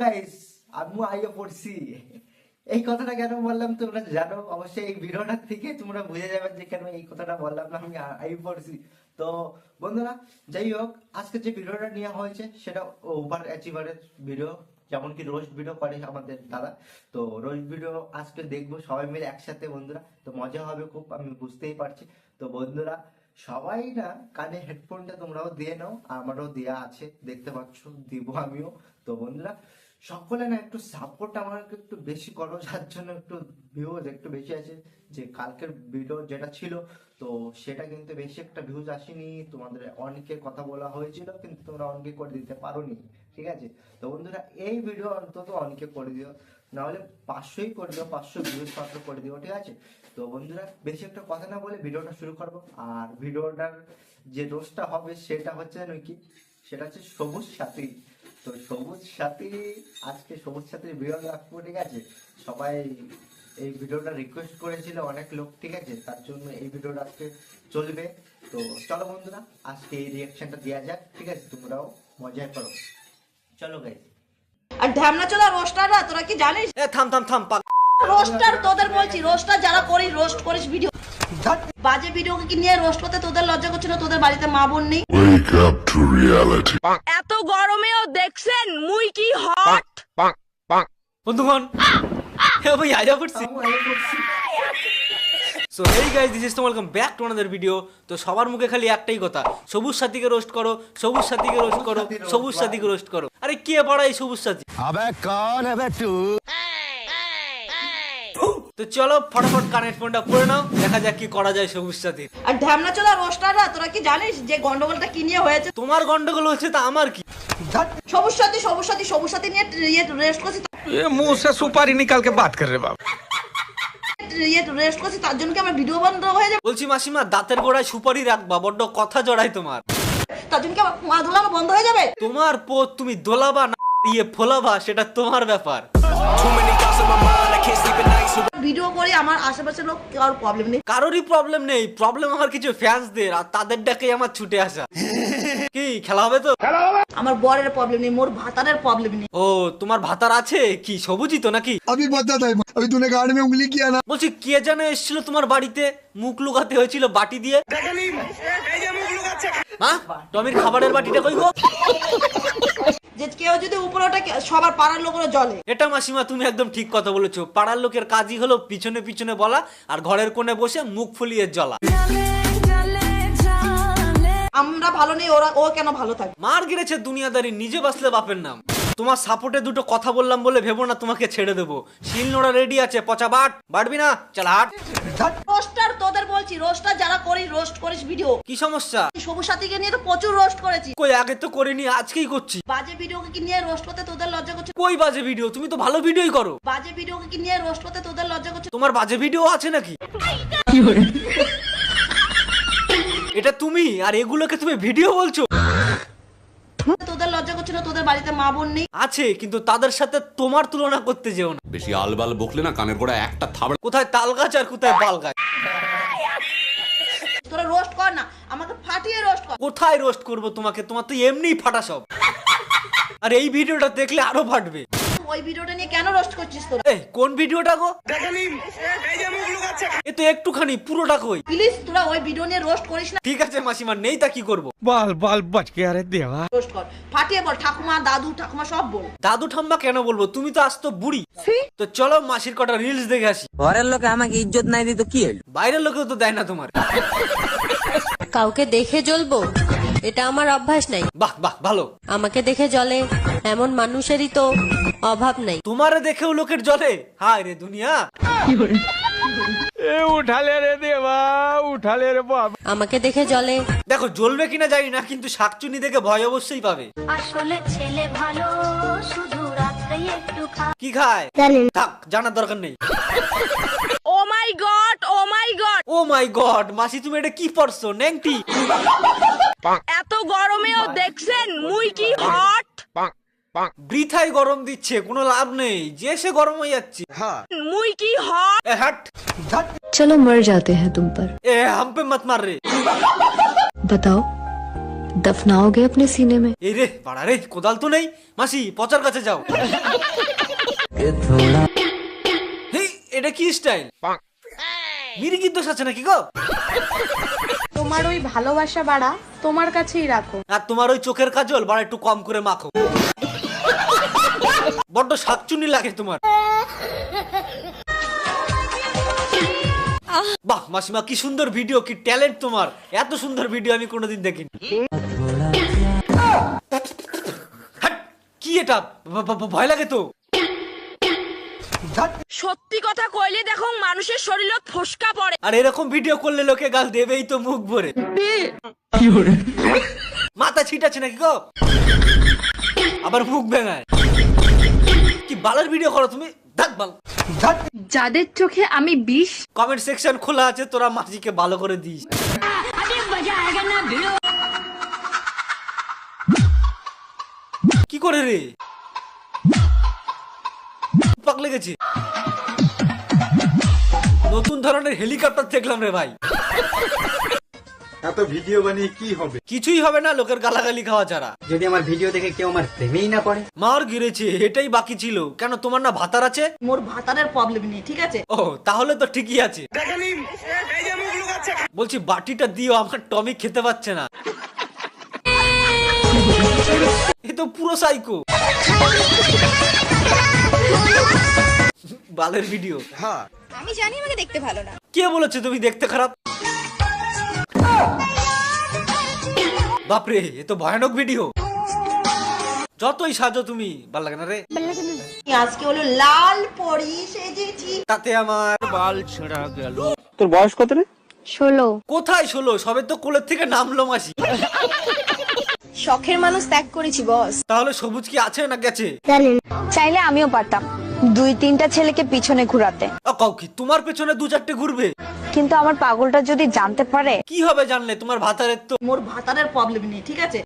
Guys, আমি আইয়া পড়ছি। এই কথাটা কেন বললাম তোমরা জানো অবশ্যই, এই ভিডিওটা থেকে তোমরা বুঝে যাবে যে কেন এই কথাটা বললাম না, আমি আইয়া পড়ছি। তো বন্ধুরা, যাই হোক, আজকে যে ভিডিওটা নেওয়া হয়েছে সেটা ওভার অ্যাচিভারের ভিডিও, যেমন কি রোস্ট ভিডিও করে আমাদের দাদা। তো রোস্ট ভিডিও আজকে দেখবো সবাই মিলে একসাথে বন্ধুরা, তো মজা হবে খুব, আমি বুঝতেই পারছি। তো বন্ধুরা সবাই না কানে হেডফোনটা তোমরাও দিয়ে নাও, আমারও দেয়া আছে দেখতে পাচ্ছ, দিব আমিও। তো বন্ধুরা সকলে না একটু সাপোর্ট আমাকে একটু বেশি করো, যার জন্য একটু ভিউজ একটু বেশি আছে। যে কালকের ভিডিও যেটা ছিল তো সেটা কিন্তু বেশি একটা ভিউজ আসেনি, তোমাদের অনেকের কথা বলা হয়েছিল কিন্তু তোমরা অনেকে করে দিতে পারোনি, ঠিক আছে। তো বন্ধুরা এই ভিডিও অন্তত অনেকে করে দিও, নাহলে 500ই করে দিও, 500 ভিউজ মাত্র করে দিও, ঠিক আছে। তো বন্ধুরা বেশি একটা কথা না বলে ভিডিওটা শুরু করবো। আর ভিডিওটার যে রোজটা হবে সেটা হচ্ছে জানো কি, সেটা হচ্ছে সবুজ সাথী। তো সবুজ সাথী, আজকে সবুজ সাথীর ভিডিও রাখবো, ঠিক আছে। সবাই এই ভিডিওটা রিকোয়েস্ট করেছিল অনেক লোক, ঠিক আছে, তার জন্য এই ভিডিওটা আজকে চলবে। তো চলো বন্ধুরা আজকে এই রিয়াকশনটা দেওয়া যাক, ঠিক আছে, তোমরাও মজা করো, চলো গাইস। আর ঢ্যামনা চলা রোস্টাররা, তোরা কি জানিস? থাম থাম থাম, রোস্টার তোদের বলছি, রোস্টার যারা করিস, রোস্ট করিস ভিডিও, বাজে ভিডিওকে কি নিয়ে রোস্ট করতে তোদের লজ্জা করছিল? তোদের বাড়িতে মা বোন নেই? Wake up to reality. এত গরমেও দেখছেন মুই কি হট। বন্ধুগণ ভাই আইয়া পড়ছি। So hey guys, this is welcome back to another video. তো সবার মুখে খালি একটাই কথা, সবুজ সাথীকে রোস্ট করো, সবুজ সাথীকে রোস্ট করো, সবুজ সাথীকে রোস্ট করো। আরে কে পড়া এই সবুজ সাথী? अबे कौन है बे तू? তো চলো ফটাফট কানেক্ট ফোনটা করে নাও, দেখা যাক কি করা যায় সবুজ সাথীর। আর ঢ্যামনা চলা রোস্টাররা, তোরা কি জানিস যে গন্ডগোলটা কি নিয়ে হয়েছে? তোমার গন্ডগোল হচ্ছে তা আমার কি? সবুজ সাথী, সবুজ সাথী, সবুজ সাথী নিয়ে রেস্ট করছি, ये मुंह से सुपारी निकाल के बात कर रहे बाप। রেস্ট করছি, তার জন্য কি আমার ভিডিও বন্ধ হয়ে যাবে? বলছি মাসিমা, দাঁতের গোড়ায় সুপারি রাখবা, বড্ড কথা জড়াই তোমার। তার জন্য কি আমার মা ধোলানো বন্ধ হয়ে যাবে? তোমার পোত তুমি দোলাবা না ফোলাবা সেটা তোমার ব্যাপার। ভিডিও করে আমার আশেপাশের লোক কারোর প্রবলেম নেই, কারোরই প্রবলেম নেই, প্রবলেম আমার কিছু ফ্যান্সদের, আর তাদের ডাকে আমার ছুটে আসা। কি খেলা হবে? তো আমার বরের প্রবলেম নেই, মোর ভাতারের প্রবলেম নেই। ও তোমার ভাতার আছে কি, সবুজই তো নাকি? अभी बता था, अभी तूने गाड़ी में उंगली किया ना। বলছি কে যেন এসেছিল তোমার বাড়িতে, মুখ লুকাতে হয়েছিল বাটি দিয়ে। হ্যাঁ, টমির খাবারের বাটিটা কই গো? যে কেউ যদি উপরে ওঠে সবার পাড়ার লোকেরা জলে। এটা মাসিমা তুমি একদম ঠিক কথা বলেছো, পাড়ার লোকের কাজই হলো পিছনে পিছনে বলা আর ঘরের কোণে বসে মুখ ফুলিয়ে জ্বলা। আমরা ভালো নেই, ও কেন ভালো থাকবে? মার গিরেছে দুনিয়াদারি, নিজে বাঁচলে বাপের নাম। তোমার সাপোর্টে দুটো কথা বললাম বলে ভেবো না তোমাকে ছেড়ে দেবো। শিল নোড়া রেডি আছে, পচা বাটবি না, চল হাট। রোস্টার তোদের বলছি, রোস্টার যারা করিস, রোস্ট করিস ভিডিও। কি সমস্যা? সবুজ সাথীকে নিয়ে তো প্রচুর রোস্ট করেছি। কই আগে তো করিনি, আজকেই করছি। বাজে ভিডিওকে কি নিয়ে রোস্ট করতে তোদের লজ্জা করছে? কই বাজে ভিডিও? তুমি তো ভালো ভিডিওই করো। বাজে ভিডিওকে কি নিয়ে রোস্ট করতে তোদের লজ্জা করছে? তোমার বাজে ভিডিও আছে নাকি? এটা তুমি, আর এগুলোকে তুমি ভিডিও বলছো? তোদের লজ্জা করছে না? তোদের বাড়িতে মা বোন নেই? আছে, কিন্তু তাদের সাথে তোমার তুলনা করতে যেও না। বেশি আলবাল বকলে না কানের গোড়া একটা থাবড়া। কোথায় তাল গাছ আর কোথায় বাল গাছ। তোরা রোস্ট কর না, আমাকে ফাটিয়ে রোস্ট কর। কোথায় রোস্ট করব তোমাকে? তোমার তো এমনিই ফাটা সব, আর এই ভিডিওটা দেখলে আরো ফাটবে। ওই ভিডিওটা নিয়ে কেন রোস্ট করছিস তোরা? এই কোন ভিডিওটা গো? এ তো একটুখানি, পুরোটা কই? প্লিজ তোরা ওই ভিডিও নিয়ে রোস্ট করিস না। ঠিক আছে মাসিমা, নেই তা কি করব? बाल बाल बच गया रे देवा। রোস্ট কর, ফাটিয়ে বল, ঠাকুমা দাদু ঠাকুমা সব বল। দাদু ঠাম্মা কেন বলবো, তুমি তো আজ তো বুড়ি। তো চলো মাসির কটা রিলস দেখে আসি। ঘরের লোকে আমাকে ইজ্জত নাই দিত কি হলো? বাইরের লোকেও তো দেয় না তোমার। কাউকে দেখে জ্বলবো এটা আমার অভ্যাস নাই। বাহ বাহ, ভালো। আমাকে দেখে জ্বলে এমন মানুষেরই তো অভাব নাই। তোমারে দেখেও লোকের জলে, হায় রে দুনিয়া। ए उठा ले रे देवा, उठा ले रे बाप। আমাকে দেখে জ্বলে দেখো জ্বলবে কিনা জানি না, কিন্তু শাকচুনি দেখে ভয় অবশ্যই পাবে। আসলে ছেলে ভালো, শুধু রাত্রে একটু কি খায় থাক, জানার দরকার নেই। ও মাই গড, ও মাই গড, ও মাই গড, মাসি তুমি এটা কি পরছো, নেংটি? এত গরমেও দেখছেন মুই কি হট। বৃথাই গরম দিচ্ছে, কোনো লাভ নেই, যে সে গরম হয়ে যাচ্ছে। মুই কি হট। এ হাট, চলো মর যাতে হ্যাঁ তুম পর। এ হাম পে মত মার রে। बताओ दफनाओगे अपने सीने में? এই রে বাড়া রে, কোদাল তো নেই। মাসি পচার কাছে যাও। হেই, এটা কি স্টাইল? মিরিকির দোষ আছে নাকি গো? তোমার ওই ভালোবাসা বাড়া তোমার কাছেই রাখো। আর তোমার ওই চোখের কাজল বাড়া একটু কম করে মাখো। বড্ড শাকচুনি লাগে তোমার। বাহ মাসিমা, কি সুন্দর ভিডিও, কি ট্যালেন্ট তোমার। এত সুন্দর ভিডিও আমি কোনোদিন দেখিনি। হাট, কি এটা? ভয় লাগে তো। সত্যি কথা কইলে দেখো মানুষের শরীরে ফসকা পড়ে। আর এরকম ভিডিও করলে লোকে গাল দেবেই তো মুখ ভরে। মাথা ছিটাছে নাকি গো? আবার মুখ ভেঙায়। কি বালের ভিডিও করো তুমি? ধাক বাল। যাদের চোখে আমি বিষ। কমেন্ট সেকশন খোলা আছে, তোরা মাসিকে ভালো করে দিস। কি করে রে? পাক লেগেছে। নতুন ধরনের হেলিকপ্টার দেখলাম রে ভাই। এত ভিডিও বানিয়ে কি হবে? কিছুই হবে না লোকের গালাগালি খাওয়া ছাড়া। যদি আমার ভিডিও দেখে কেউ আমার প্রেমেই না পড়ে। মার গিরেছে, এটাই বাকি ছিল। কেন, তোমার না ভাতার আছে? মোর ভাতারের প্রবলেম নেই, ঠিক আছে? ও তাহলে তো ঠিকই আছে। বলছি বাটিটা দিও, আমার টমি খেতে পাচ্ছে না। এ তো পুরো সাইকো। বালের ভিডিও। আমি জানি আমাকে দেখতে ভালো না। কে বলেছে তুমি দেখতে খারাপ? বাপরে, এ তো ভয়ানক ভিডিও। যতই সাজো তুমি, ভাল লাগে না রে। আজকে হলো লাল পরি সেজেছি। তাতে আমার বাল তোর বয়স কত রে? 16। কোথায় 16? সবে তো কোলের থেকে নামলো মাসি। শখের মানুষ ত্যাগ করেছি বস। তাহলে সবুজ কি আছে না গেছে? চাইলে আমিও পারতাম 2-3টা ছেলেকে পিছনে ঘুরাতে, কাউ কি তোমার পেছনে 2-4টে ঘুরবে? কিন্তু আমার পাগলটা যদি জানতে পারে। কি হবে জানলে? তোমার ভাতারের তো মোর ভাতারের প্রবলেম নেই, ঠিক আছে?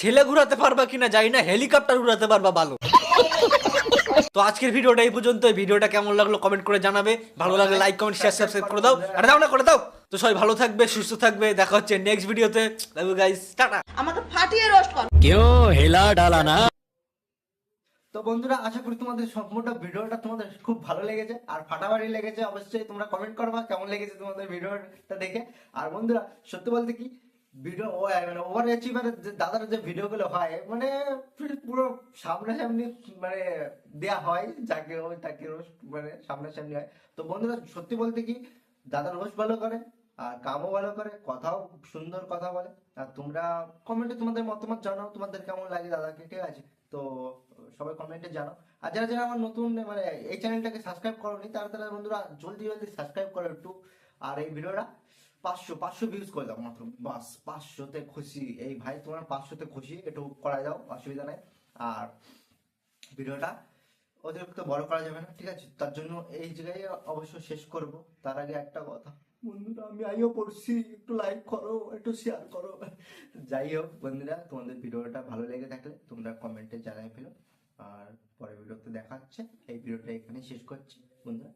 ছেলে ঘুরাতে পারবা কিনা জানি না, হেলিকপ্টার উড়াতে পারবা ভালো। তো আজকের ভিডিওটা এই পর্যন্ত। ভিডিওটা কেমন লাগলো কমেন্ট করে জানাবে। ভালো লাগলে লাইক কমেন্ট শেয়ার সাবস্ক্রাইব করে দাও। আর দাও না, করে দাও। তো সবাই ভালো থাকবে, সুস্থ থাকবে। দেখা হচ্ছে নেক্সট ভিডিওতে। লাভ ইউ গাইস, টাটা। আমাকে ফাটিয়ে রোস্ট কর। তো বন্ধুরা, আশা করি তোমাদের সম্পূর্ণ ভিডিওটা তোমাদের খুব ভালো লেগেছে আর ফাটাফাটি লেগেছে। অবশ্যই তোমরা কমেন্ট করবা কেমন লেগেছে তোমাদের ভিডিওটা দেখে। আর বন্ধুরা, সত্যি বলতে কি ভিডিও মানে ওভার অ্যাচিভারের যে দাদার যে ভিডিওগুলো হয়, মানে পুরো সামনাসামনি মানে দেয়া হয়, যাকে ওই তাকে রোস্ট মানে সামনাসামনি হয়। তো বন্ধুরা, সত্যি বলতে কি দাদা রোস্ট ভালো করে আর কামও ভালো করে, কথাও সুন্দর কথা বলে। আর তোমরা কমেন্টে তোমাদের মতামত জানাও, তোমাদের কেমন লাগে দাদাকে, ঠিক আছে? তো সবাই কমেন্টে জানাও। আর যারা যারা আমার নতুন মানে এই চ্যানেলটাকে সাবস্ক্রাইব করোনি, তারা তারা বন্ধুরা জলদি জলদি সাবস্ক্রাইব করো একটু। আর এই ভিডিওটা 500 ভিউজ করে দাও মাত্র, বাস 500তে খুশি। এই ভাই তোমার 500তে খুশি, একটু করাই দাও, অসুবিধা নাই। আর ভিডিওটা অতিরিক্ত বড় করা যাবে না, ঠিক আছে? তার জন্য এই জায়গায় অবশ্য শেষ করব। তার আগে একটা কথা, বন্ধুরা আমি আইও পড়ছি, একটু লাইক করো, একটু শেয়ার করো। যাই হোক বন্ধুরা, তোমাদের ভিডিওটা ভালো লেগে থাকলে তোমরা কমেন্টে জানাই ফেলো। আর পরের ভিডিওতে দেখা হচ্ছে। এই ভিডিওটা এখানে শেষ করছি বন্ধুরা।